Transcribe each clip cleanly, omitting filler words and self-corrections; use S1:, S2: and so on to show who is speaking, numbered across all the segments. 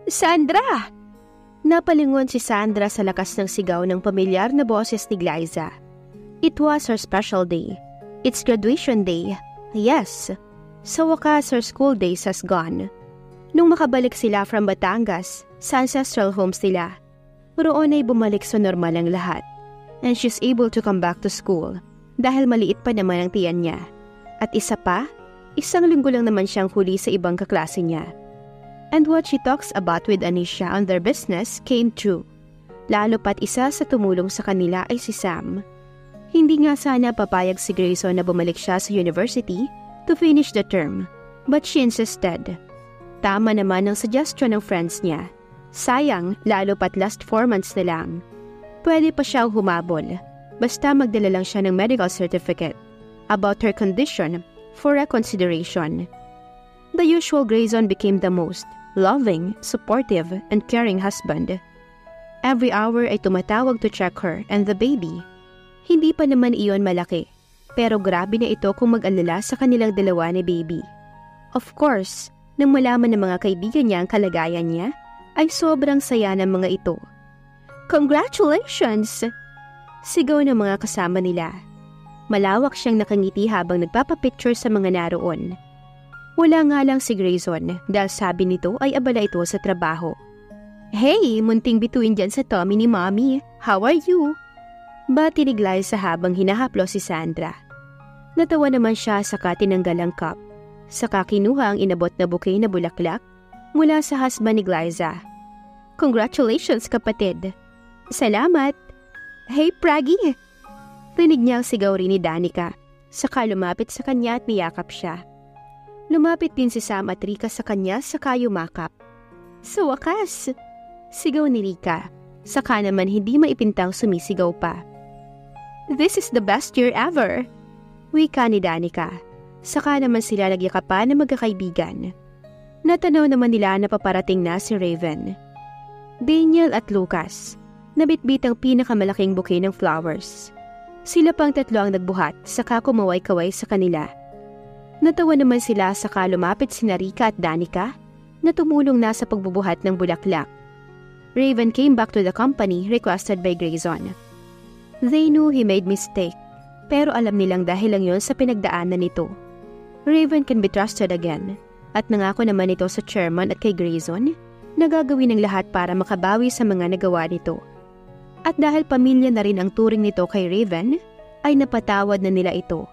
S1: Sandra! Napalingon si Sandra sa lakas ng sigaw ng pamilyar na boses ni Glyza. It was her special day. It's graduation day. Yes. Sa wakas, her school days has gone. Nung makabalik sila from Batangas, sa ancestral homes nila, roon ay bumalik sa normal ang lahat. And she's able to come back to school dahil maliit pa naman ang tiyan niya. At isa pa, isang linggo lang naman siyang huli sa ibang kaklase niya. And what she talks about with Anisha on their business came true. Lalo pat isa sa tumulong sa kanila ay si Sam. Hindi nga sana papayag si Grayson na bumalik siya sa university to finish the term, but she insisted. Tama naman ang suggestion ng friends niya. Sayang, lalo pat last 4 months na lang. Pwede pa siyang humabol, basta magdala lang siya ng medical certificate about her condition for reconsideration. The usual Grayson became the most loving, supportive, and caring husband. Every hour ay tumatawag to check her and the baby. Hindi pa naman iyon malaki, pero grabe na ito kung mag-alala sa kanilang dalawa ni baby. Of course, nang malaman ng mga kaibigan niya ang kalagayan niya, ay sobrang saya ng mga ito. Congratulations! Sigaw ng mga kasama nila. Malawak siyang nakangiti habang nagpapapicture sa mga naroon. Wala nga lang si Grayson dahil sabi nito ay abala ito sa trabaho. Hey, munting bituin dyan sa tummy ni Mommy. How are you? Bati ni Glyza habang hinahaplo si Sandra. Natawa naman siya saka tinanggal ang cup. Saka kinuha ang inabot na bouquet na bulaklak mula sa husband ni Glyza. Congratulations kapatid. Salamat. Hey Praggy! Rinig niya ang sigaw rin ni Danica. Saka lumapit sa kanya at niyakap siya. Lumapit din si Sam at Rika sa kanya saka yumakap. Sa wakas! Sigaw ni Rika. Saka naman hindi maipintang sumisigaw pa. This is the best year ever! Wika ni Danica. Saka naman sila nagyakapan na magkakaibigan. Natanaw naman nila na paparating na si Raven. Daniel at Lucas. Nabitbit ang pinakamalaking bouquet ng flowers. Sila pang tatlo ang nagbuhat saka kumaway-kaway sa kanila. Natawa naman sila saka lumapit sina Rika at Danica na tumulong na sa pagbubuhat ng bulaklak. Raven came back to the company requested by Grayson. They knew he made mistake, pero alam nilang dahil lang yon sa pinagdaanan nito. Raven can be trusted again, at nangako naman ito sa chairman at kay Grayson na gagawin ng lahat para makabawi sa mga nagawa nito. At dahil pamilya na rin ang turing nito kay Raven, ay napatawad na nila ito.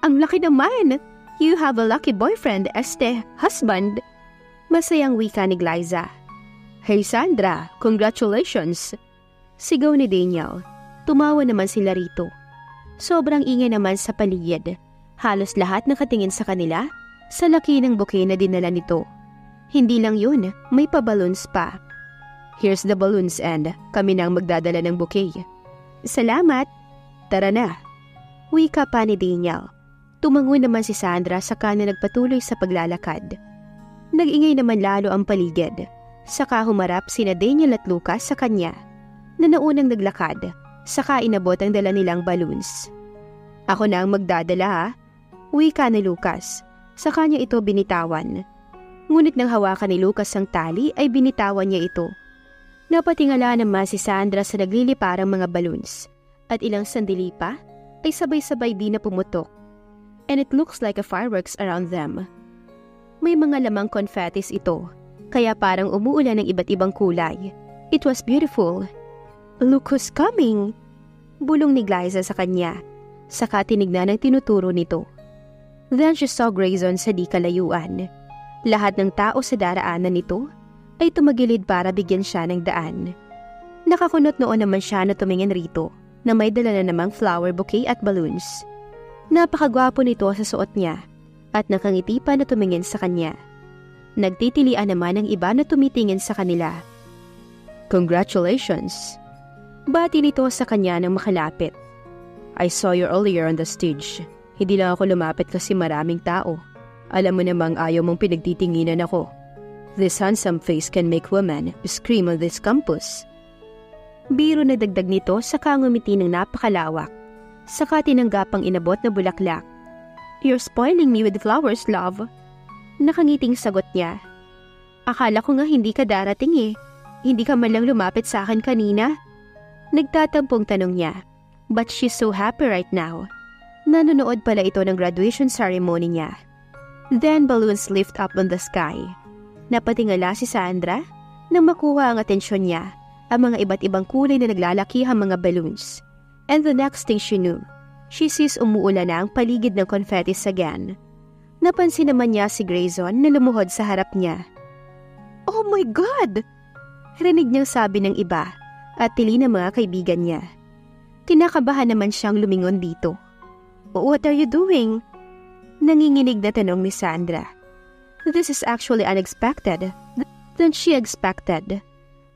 S1: Ang laki naman! You have a lucky boyfriend, husband. Masayang wika ni Glyza. Hey Sandra, congratulations! Sigaw ni Daniel. Tumawa naman sila rito. Sobrang ingay naman sa paligid. Halos lahat nakatingin sa kanila sa laki ng bouquet na dinala nito. Hindi lang yun, may pa-balloons pa. Here's the balloons and kami nang magdadala ng bouquet. Salamat! Tara na! Wika pa ni Daniel. Tumango naman si Sandra saka na nagpatuloy sa paglalakad. Nag-ingay naman lalo ang paligid. Saka humarap sina Daniel at Lucas sa kanya na naunang naglakad. Saka inabot ang dala nilang balloons. Ako na ang magdadala ha? Wika ni Lucas. Saka niya ito binitawan. Ngunit nang hawakan ni Lucas ang tali ay binitawan niya ito. Napatingala naman si Sandra sa nagliliparang mga balloons. At ilang sandali pa ay sabay-sabay din na pumutok. And it looks like a fireworks around them. May mga lamang confettis ito, kaya parang umuulan ng iba't ibang kulay. It was beautiful. Look who's coming! Bulong ni Glyza sa kanya, saka tinignan ang tinuturo nito. Then she saw Grayson sa di kalayuan. Lahat ng tao sa daraanan nito ay tumagilid para bigyan siya ng daan. Nakakunot noon naman siya na tumingin rito, na may dala na namang flower bouquet at balloons. Napakagwapo nito sa suot niya at nakangiti pa na tumingin sa kanya. Nagtitilian naman ang iba na tumitingin sa kanila. Congratulations! Bati nito sa kanya nang makalapit. I saw you earlier on the stage. Hindi lang ako lumapit kasi maraming tao. Alam mo namang ayaw mong pinagtitinginan ako. This handsome face can make women scream on this campus. Biro na dagdag nito saka ngumiti ng napakalawak. Saka tinanggap ang inabot na bulaklak. You're spoiling me with flowers, love. Nakangiting sagot niya. Akala ko nga hindi ka darating eh. Hindi ka man lang lumapit sa akin kanina. Nagtatampong tanong niya. But she's so happy right now. Nanonood pala ito ng graduation ceremony niya. Then balloons lift up on the sky. Napatingala si Sandra nang makuha ang atensyon niya ang mga iba't ibang kulay na naglalakihang mga balloons. And the next thing she knew, she sees umuulan na ang paligid ng confettis again. Napansin naman niya si Grayson na lumuhod sa harap niya. Oh my God! Rinig niyang sabi ng iba at tili ng mga kaibigan niya. Kinakabahan naman siyang lumingon dito. What are you doing? Nanginginig na tanong ni Sandra. This is actually unexpected than she expected.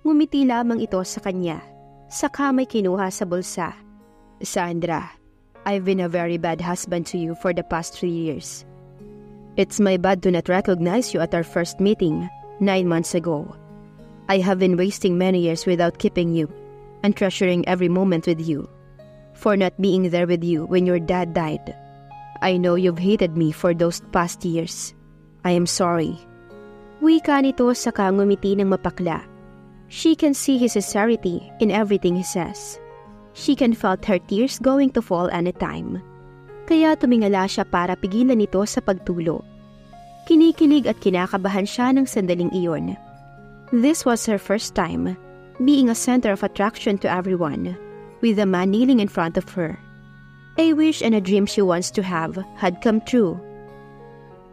S1: Ngumiti lamang ito sa kanya. Saka may kinuha sa bulsa. Sandra, I've been a very bad husband to you for the past 3 years. It's my bad to not recognize you at our first meeting 9 months ago. I have been wasting many years without keeping you and treasuring every moment with you. For not being there with you when your dad died. I know you've hated me for those past years. I am sorry. Wika nito sa ngumiti ng mapakla. She can see his sincerity in everything he says. She can feel her tears going to fall anytime. Kaya tumingala siya para pigilan ito sa pagtulo. Kinikilig at kinakabahan siya ng sandaling iyon. This was her first time being a center of attraction to everyone, with a man kneeling in front of her. A wish and a dream she wants to have had come true.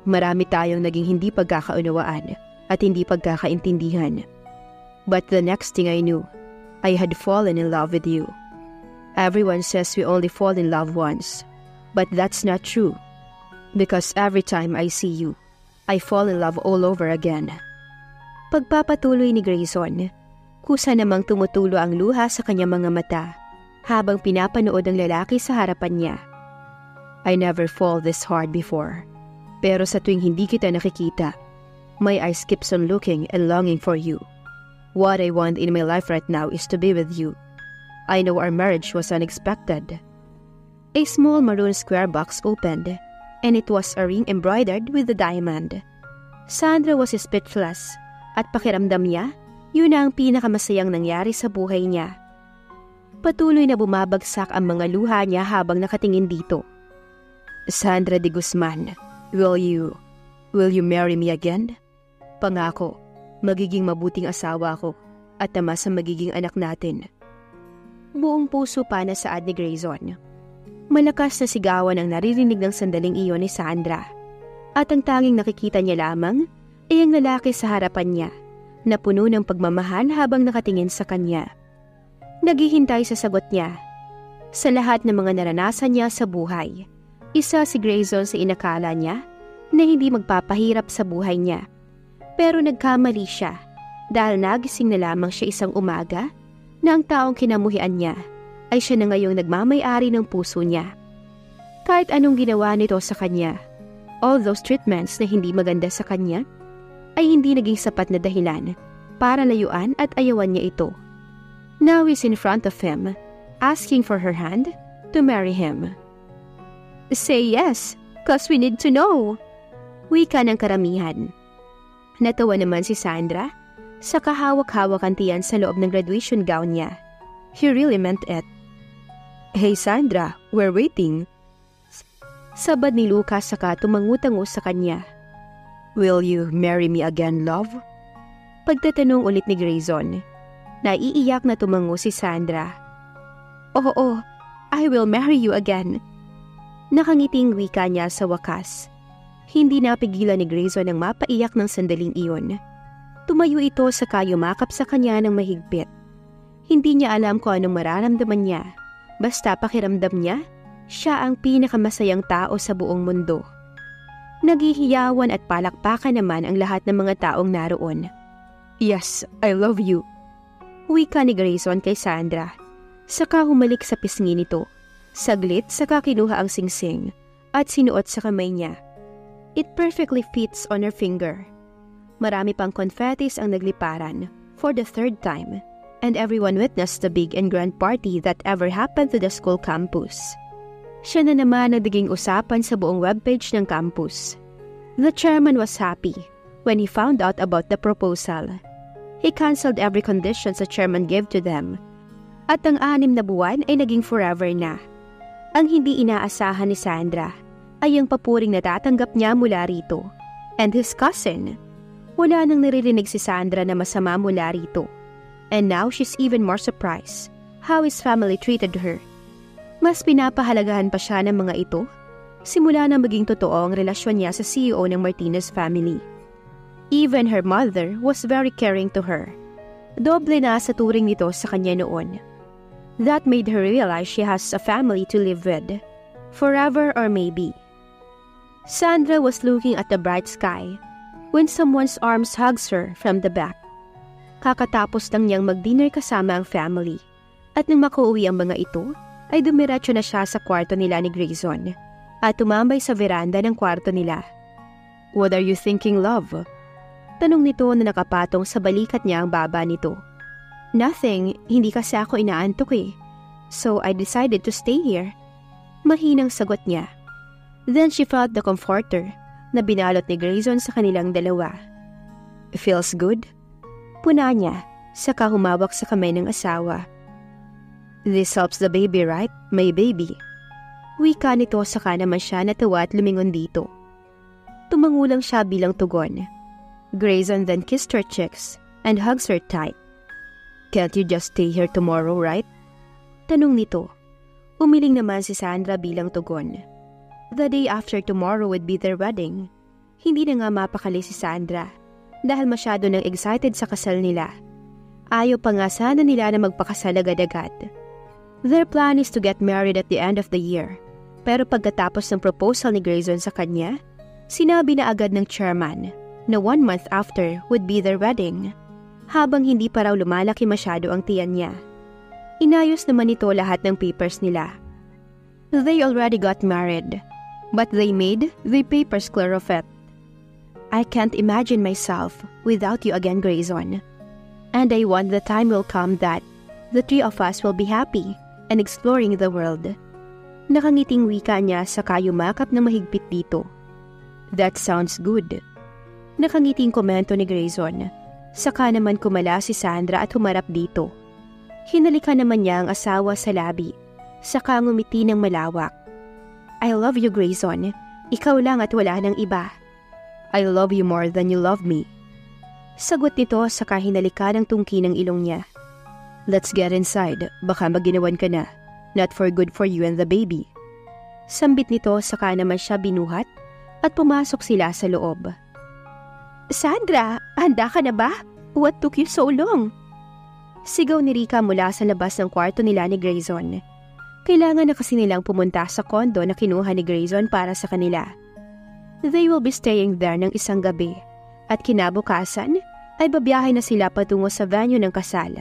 S1: Marami tayong naging hindi pagkakaunawaan at hindi pagkakaintindihan. But the next thing I knew, I had fallen in love with you. Everyone says we only fall in love once, but that's not true. Because every time I see you, I fall in love all over again. Pagpapatuloy ni Grayson, kusa namang tumutulo ang luha sa kanyang mga mata habang pinapanood ang lalaki sa harapan niya. I never fall this hard before. Pero sa tuwing hindi kita nakikita, my eyes keeps on looking and longing for you. What I want in my life right now is to be with you. I know our marriage was unexpected. A small maroon square box opened, and it was a ring embroidered with a diamond. Sandra was speechless, at pakiramdam niya, yun na ang pinakamasayang nangyari sa buhay niya. Patuloy na bumabagsak ang mga luha niya habang nakatingin dito. Sandra de Guzman, will you marry me again? Pangako, magiging mabuting asawa ko at ama sa magiging anak natin. Buong puso pa na saad ni Grayson. Malakas na sigawan ang naririnig ng sandaling iyon ni Sandra. At ang tanging nakikita niya lamang ay ang lalaki sa harapan niya na puno ng pagmamahal habang nakatingin sa kanya. Naghihintay sa sagot niya. Sa lahat ng mga naranasan niya sa buhay, isa si Grayson sa inakala niya na hindi magpapahirap sa buhay niya. Pero nagkamali siya dahil nagising na lamang siya isang umaga na ang taong kinamuhian niya ay siya na ngayong nagmamay-ari ng puso niya. Kahit anong ginawa nito sa kanya, all those treatments na hindi maganda sa kanya, ay hindi naging sapat na dahilan para layuan at ayawan niya ito. Now he's in front of him, asking for her hand to marry him. Say yes, cause we need to know. Wika ng karamihan. Natawa naman si Sandra sa kahawak-hawakan tiyan sa loob ng graduation gown niya. He really meant it. Hey Sandra, we're waiting. Sabad ni Lucas saka tumangutango sa kanya. Will you marry me again, love? Pagtatanong ulit ni Grayson. Naiiyak na tumango si Sandra. Oo, I will marry you again. Nakangiting wika niya sa wakas. Hindi napigilan ni Grayson ang mapaiyak ng sandaling iyon. Tumayo ito sa yumakap sa kanya ng mahigpit. Hindi niya alam kung anong mararamdaman niya. Basta pakiramdam niya, siya ang pinakamasayang tao sa buong mundo. Naghihiyawan at palakpakan naman ang lahat ng mga taong naroon. Yes, I love you. Wika ni Grayson kay Sandra. Saka humalik sa pisngi nito. Saglit saka kinuha ang singsing at sinuot sa kamay niya. It perfectly fits on her finger. Marami pang confettis ang nagliparan for the third time, and everyone witnessed the big and grand party that ever happened to the school campus. Siya na naman ang naging usapan sa buong webpage ng campus. The chairman was happy when he found out about the proposal. He canceled every condition sa chairman gave to them. At ang 6 na buwan ay naging forever na. Ang hindi inaasahan ni Sandra ay ang papuring natatanggap niya mula rito. And his cousin. Wala nang naririnig si Sandra na masama mula rito. And now she's even more surprised how his family treated her. Mas pinapahalagahan pa siya ng mga ito simula na maging totoo ang relasyon niya sa CEO ng Martinez family. Even her mother was very caring to her. Doble na sa turing nito sa kanya noon. That made her realize she has a family to live with, forever or maybe. Sandra was looking at the bright sky when someone's arms hugs her from the back. Kakatapos lang niyang mag-dinner kasama ang family. At nang makauwi ang mga ito, ay dumiretso na siya sa kwarto nila ni Grayson at tumambay sa veranda ng kwarto nila. "What are you thinking, love?" Tanong nito na nakapatong sa balikat niya ang baba nito. "Nothing, hindi kasi ako inaantok eh. So I decided to stay here." Mahinang sagot niya. Then she felt the comforter na binalot ni Grayson sa kanilang dalawa. "Feels good?" Puna niya, saka humawak sa kamay ng asawa. "This helps the baby, right? My baby." Wika nito, saka naman siya natawa at lumingon dito. Tumangulang siya bilang tugon. Grayson then kissed her cheeks and hugs her tight. "Can't you just stay here tomorrow, right?" Tanong nito. Umiling naman si Sandra bilang tugon. The day after tomorrow would be their wedding. Hindi na nga mapakali si Sandra dahil masyado nang excited sa kasal nila. Ayaw pa nga sana nila na magpakasal agad-agad. Their plan is to get married at the end of the year. Pero pagkatapos ng proposal ni Grayson sa kanya, sinabi na agad ng chairman na 1 month after would be their wedding, habang hindi pa raw lumalaki masyado ang tiyan niya. Inayos naman ito lahat ng papers nila. They already got married, but they made the papers clear of it. "I can't imagine myself without you again, Grayson. And I want the time will come that the 3 of us will be happy and exploring the world." Nakangiting wika niya saka yumakap na mahigpit dito. "That sounds good." Nakangiting komento ni Grayson. Saka naman kumala si Sandra at humarap dito. Hinalikan naman niya ang asawa sa labi. Saka ngumiti ng malawak. "I love you, Grayson. Ikaw lang at wala nang iba." "I love you more than you love me." Sagot nito saka hinalikan ng tungki ng ilong niya. "Let's get inside. Baka maginawan ka na. Not for good for you and the baby." Sambit nito saka naman siya binuhat at pumasok sila sa loob. "Sandra, handa ka na ba? What took you so long?" Sigaw ni Rica mula sa labas ng kwarto nila ni Grayson. Kailangan na kasi nilang pumunta sa kondo na kinuha ni Grayson para sa kanila. They will be staying there ng isang gabi at kinabukasan ay babiyahe na sila patungo sa venue ng kasal.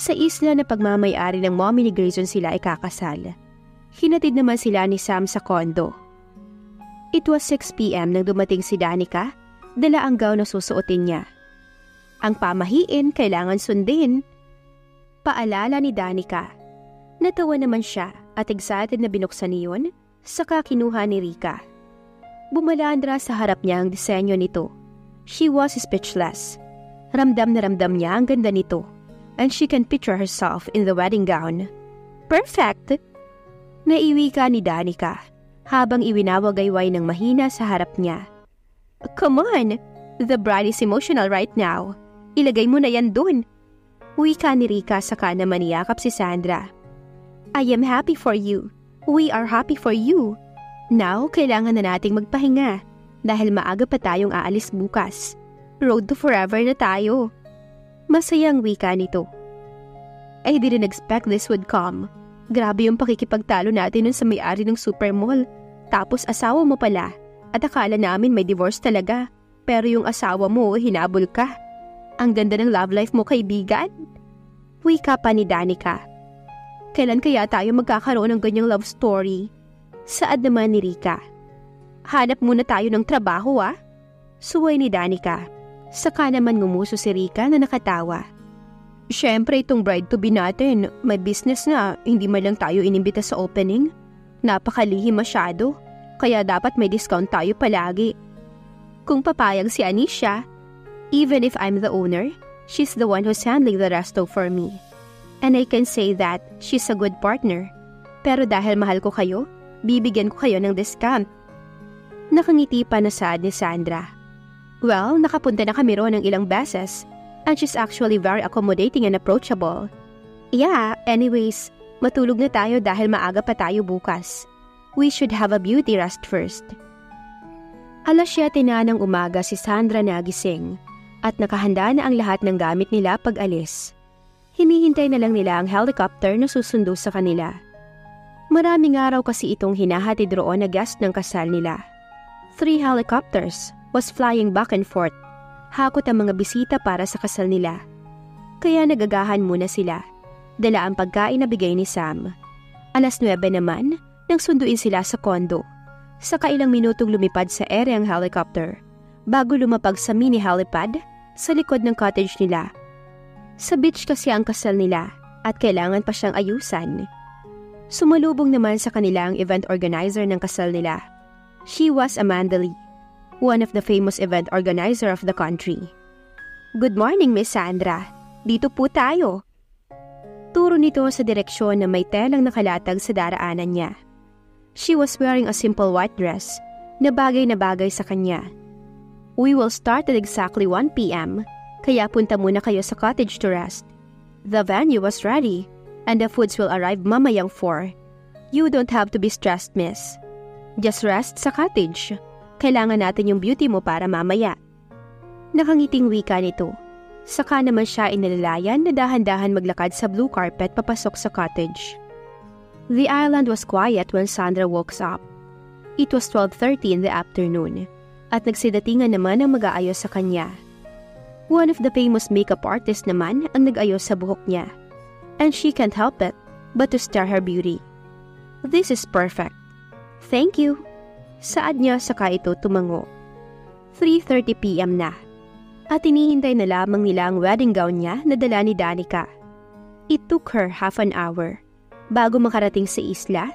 S1: Sa isla na pagmamay-ari ng mommy ni Grayson sila ay kakasal. Hinatid naman sila ni Sam sa kondo. It was 6 p.m. nang dumating si Danica, dala ang gown na susuotin niya. Ang pamahiin kailangan sundin. Paalala ni Danica. Natawa naman siya at excited na binuksan niyon, saka kinuha ni Rica. Bumalandra sa harap niya ang disenyo nito. She was speechless. Ramdam na ramdam niya ang ganda nito. And she can picture herself in the wedding gown. "Perfect!" Naiwi ka ni Danica habang iwinawagayway ng mahina sa harap niya. "Come on! The bride is emotional right now. Ilagay mo na yan dun." Wika ni Rica saka naman niyakap si Sandra. "I am happy for you. We are happy for you. Now, kailangan na nating magpahinga dahil maaga pa tayong aalis bukas. Road to forever na tayo." Masayang wika nito. "I didn't expect this would come. Grabe yung pakikipagtalo natin nun sa may-ari ng supermall. Tapos asawa mo pala. At akala namin may divorce talaga. Pero yung asawa mo, hinabol ka. Ang ganda ng love life mo, kaibigan." Wika pa ni Danica. "Kailan kaya tayo magkakaroon ng ganyang love story?" Saad naman ni Rica. "Hanap muna tayo ng trabaho, ah." Suway ni Danica. Saka naman ngumuso si Rica na nakatawa. "Siyempre itong bride-to-be natin, may business na, hindi man lang tayo inimbita sa opening. Napakalihim masyado, kaya dapat may discount tayo palagi." Kung papayag si Anisha, even if I'm the owner, she's the one who's handling the resto for me. And I can say that she's a good partner. Pero dahil mahal ko kayo, bibigyan ko kayo ng discount. Nakangiti pa na saad ni Sandra. Well, nakapunta na kami roon ng ilang beses. And she's actually very accommodating and approachable. Yeah, anyways, matulog na tayo dahil maaga pa tayo bukas. We should have a beauty rest first. 7:00 na ng umaga si Sandra nagising at nakahanda na ang lahat ng gamit nila pag alis. Hinihintay na lang nila ang helicopter na susundo sa kanila. Maraming araw kasi itong hinahatid roon na guest ng kasal nila. 3 helicopters was flying back and forth. Hakot ang mga bisita para sa kasal nila. Kaya nagagahan muna sila. Dala ang pagkain na bigay ni Sam. 9:00 naman, nang sunduin sila sa kondo. Saka ilang minutong lumipad sa ere ang helicopter, bago lumapag sa mini helipad sa likod ng cottage nila. Sa beach kasi ang kasal nila at kailangan pa siyang ayusan. Sumalubong naman sa kanila ang event organizer ng kasal nila. She was Amanda Lee, one of the famous event organizer of the country. Good morning, Miss Sandra. Dito po tayo. Turo nito sa direksyon na may telang nakalatag sa daraanan niya. She was wearing a simple white dress na bagay sa kanya. We will start at exactly 1 p.m. Kaya punta muna kayo sa cottage to rest. The venue was ready and the foods will arrive mamayang 4. You don't have to be stressed, miss. Just rest sa cottage. Kailangan natin yung beauty mo para mamaya. Nakangiting wika nito. Saka naman siya inalalayan na dahan-dahan maglakad sa blue carpet papasok sa cottage. The island was quiet when Sandra woke up. It was 12:30 in the afternoon at nagsidatingan naman ang mag-aayos sa kanya. One of the famous makeup artists naman ang nag-ayos sa buhok niya. And she can't help it but to stare her beauty. This is perfect. Thank you. Saad niya saka ito tumango. 3:30 p.m. na. At inihintay na lamang nila ang wedding gown niya na dala ni Danica. It took her half an hour bago makarating sa isla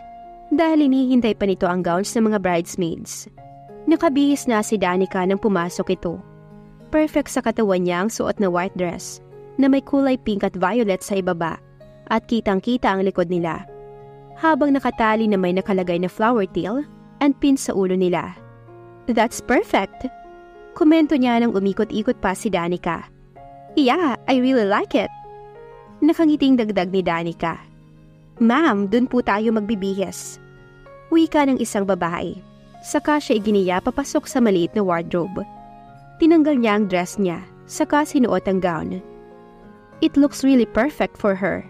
S1: dahil inihintay pa nito ang gowns ng mga bridesmaids. Nakabihis na si Danica nang pumasok ito. Perfect sa katawan niya ang suot na white dress na may kulay pink at violet sa ibaba at kitang-kita ang likod nila. Habang nakatali na may nakalagay na flower tail and pin sa ulo nila. That's perfect! Komento niya nang umikot-ikot pa si Danica. Yeah, I really like it. Nakangiting dagdag ni Danica. Ma'am, dun po tayo magbibihis. Wika ng isang babae. Saka siya iginiya papasok sa maliit na wardrobe. Tinanggal niya ang dress niya, saka sinuot ang gown. It looks really perfect for her.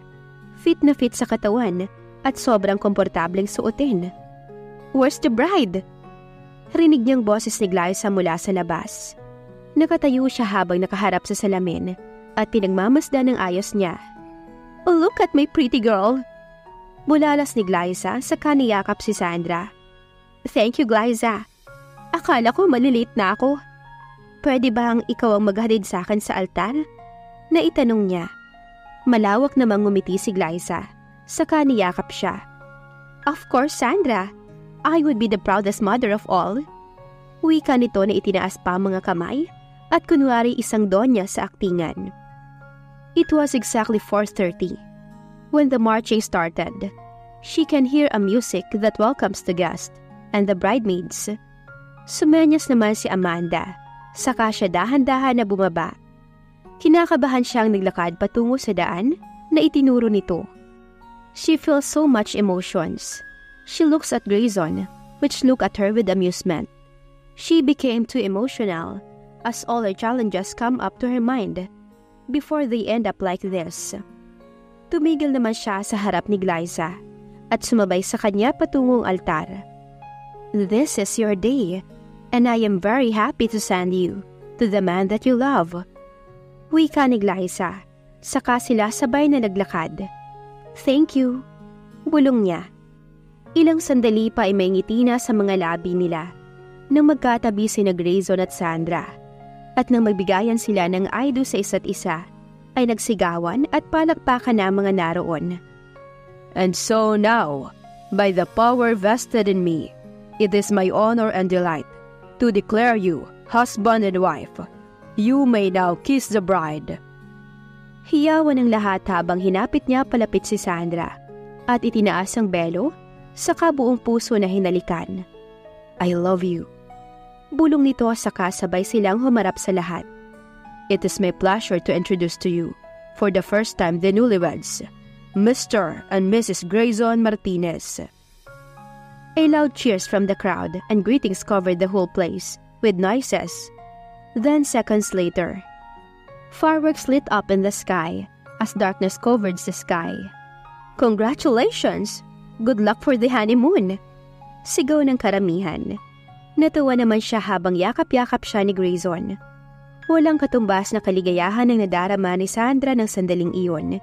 S1: Fit na fit sa katawan at sobrang komportableng suotin. Where's the bride? Rinig niyang boses ni Glyza mula sa labas. Nakatayo siya habang nakaharap sa salamin at pinagmamasdan ng ayos niya. Oh, look at my pretty girl! Bulalas ni Glyza saka niyakap si Sandra. Thank you, Glyza. Akala ko malilate na ako. Pwede bang ikaw ang maghatid sa akin sa altar? Naitanong niya. Malawak namang ngumiti si Glyza. Saka niyakap siya. Of course, Sandra. I would be the proudest mother of all. Wika nito na itinaas pa mga kamay at kunwari isang donya sa aktingan. It was exactly 4:30. When the marching started, she can hear a music that welcomes the guest and the bridesmaids. Sumenyas naman si Amanda, saka siya dahan-dahan na bumaba. Kinakabahan siyang naglakad patungo sa daan na itinuro nito. She feels so much emotions. She looks at Grayson, which looked at her with amusement. She became too emotional as all her challenges come up to her mind before they end up like this. Tumigil naman siya sa harap ni Glyza at sumabay sa kanya patungong altar. This is your day, and I am very happy to send you to the man that you love. Wika ni Glyza, saka sila sabay na naglakad. Thank you, bulong niya. Ilang sandali pa ay may ngiti na sa mga labi nila nang magkatabi sina Grayson at Sandra. At nang magbigayan sila ng I do sa isa't isa, ay nagsigawan at palakpakan na mga naroon. And so now, by the power vested in me, it is my honor and delight to declare you husband and wife. You may now kiss the bride." Hiyawan ng lahat habang hinapit niya palapit si Sandra at itinaas ang belo sa buong puso na hinalikan. "I love you." Bulong nito saka sabay silang humarap sa lahat. "It is my pleasure to introduce to you, for the first time, the newlyweds, Mr. and Mrs. Grayson Martinez." A loud cheers from the crowd and greetings covered the whole place with noises. Then seconds later, fireworks lit up in the sky as darkness covered the sky. "Congratulations! Good luck for the honeymoon!" Sigaw ng karamihan. Natuwa naman siya habang yakap-yakap siya ni Grayson. Walang katumbas na kaligayahan ang nadarama ni Sandra ng sandaling iyon.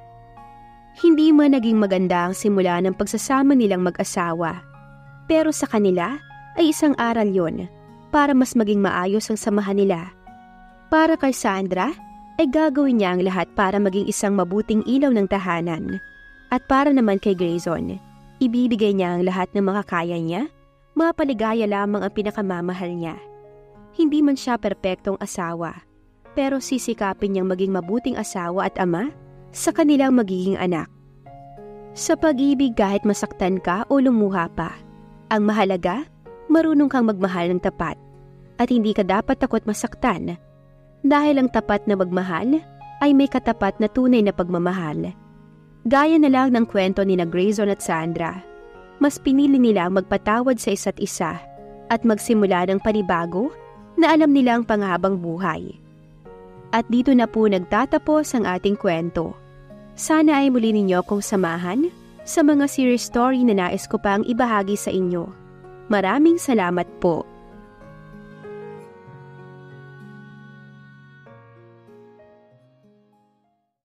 S1: Hindi man naging maganda ang simula ng pagsasama nilang mag-asawa. Pero sa kanila ay isang aral yon para mas maging maayos ang samahan nila. Para kay Sandra ay gagawin niya ang lahat para maging isang mabuting ilaw ng tahanan. At para naman kay Grayson, ibibigay niya ang lahat ng makakaya niya, mapaligaya lamang ang pinakamamahal niya. Hindi man siya perpektong asawa, pero sisikapin niyang maging mabuting asawa at ama sa kanilang magiging anak. Sa pag-ibig kahit masaktan ka o lumuha pa, ang mahalaga, marunong kang magmahal ng tapat at hindi ka dapat takot masaktan dahil ang tapat na magmahal ay may katapat na tunay na pagmamahal. Gaya na lang ng kwento ni Grayson at Sandra, mas pinili nila magpatawad sa isa't isa at magsimula ng panibago na alam nila ang panghabang buhay. At dito na po nagtatapos ang ating kwento. Sana ay muli ninyo kong samahan sa mga series story na nais ko pang ibahagi sa inyo. Maraming salamat po.